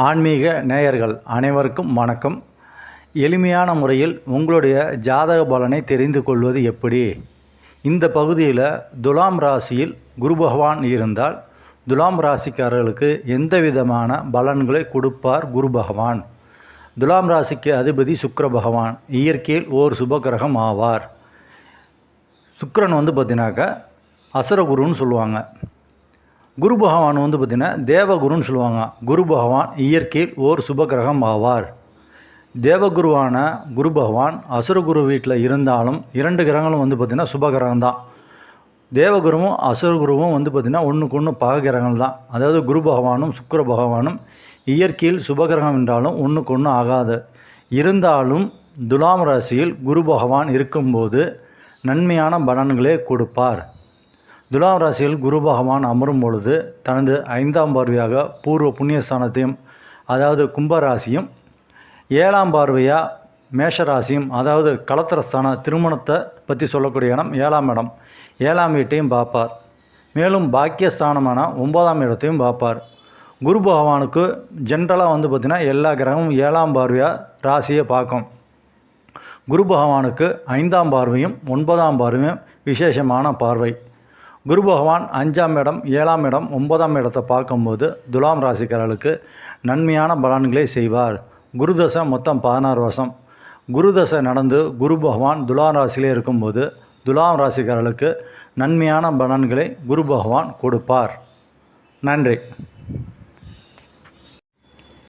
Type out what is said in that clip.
ஆன்மீக நேயர்கள் அனைவருக்கும் வணக்கம். எளிமையான முறையில் உங்களுடைய ஜாதக பலனை தெரிந்து கொள்வது எப்படி? இந்த பகுதியில் துலாம் ராசியில் குரு பகவான் இருந்தால் துலாம் ராசிக்காரர்களுக்கு எந்த விதமான பலன்களை கொடுப்பார் குரு பகவான்? துலாம் ராசிக்கு அதிபதி சுக்கிர பகவான், இயற்கையில் ஓர் சுபகிரகம் ஆவார். சுக்கிரன் பார்த்தினாக்கா அசுரகுருன்னு சொல்லுவாங்க. குரு பகவான் பார்த்திங்கன்னா தேவகுருன்னு சொல்லுவாங்க. குரு பகவான் இயற்கையில் ஓர் சுபகிரகம் ஆவார். தேவகுருவான குரு பகவான் அசுரகுரு வீட்டில் இருந்தாலும் இரண்டு கிரகங்களும் பார்த்திங்கன்னா சுபகிரகம் தான். தேவகுருவும் அசுரகுருவும் பார்த்திங்கன்னா ஒன்றுக்கு ஒன்று பககிரகங்கள் தான். அதாவது குரு பகவானும் சுக்கிர பகவானும் இயற்கையில் சுபகிரகம் என்றாலும் ஒன்றுக்கு ஒன்று ஆகாது. இருந்தாலும் துலாம் ராசியில் குரு பகவான் இருக்கும்போது நன்மையான பலன்களே கொடுப்பார். துலாம் ராசியில் குரு பகவான் அமரும் பொழுது தனது 5ஆம் பார்வையாக பூர்வ புண்ணியஸ்தானத்தையும் அதாவது கும்பராசியும் 7ஆம் பார்வையாக மேஷராசியும் அதாவது களத்திரஸ்தான திருமணத்தை பற்றி சொல்லக்கூடிய இடம் 7ஆம் இடம், 7ஆம் வீட்டையும் பார்ப்பார். மேலும் பாக்கியஸ்தானமான 9ஆம் இடத்தையும் பார்ப்பார். குரு பகவானுக்கு ஜென்ரலாக பார்த்திங்கன்னா எல்லா கிரகமும் 7ஆம் பார்வையாக ராசியை பார்க்கும். குரு பகவானுக்கு 5ஆம் பார்வையும் 9ஆம் பார்வையும் விசேஷமான பார்வை. குரு பகவான் 5ஆம் இடம், 7ஆம் இடம், 9ஆம் இடத்தை பார்க்கும்போது துலாம் ராசிக்காரர்களுக்கு நன்மையான பலன்களை செய்வார். குரு தசை மொத்தம் 16 வருஷம். குரு தசை நடந்து குரு பகவான் துலாம் ராசியிலே இருக்கும்போது துலாம் ராசிக்காரர்களுக்கு நன்மையான பலன்களை குரு பகவான் கொடுப்பார். நன்றி.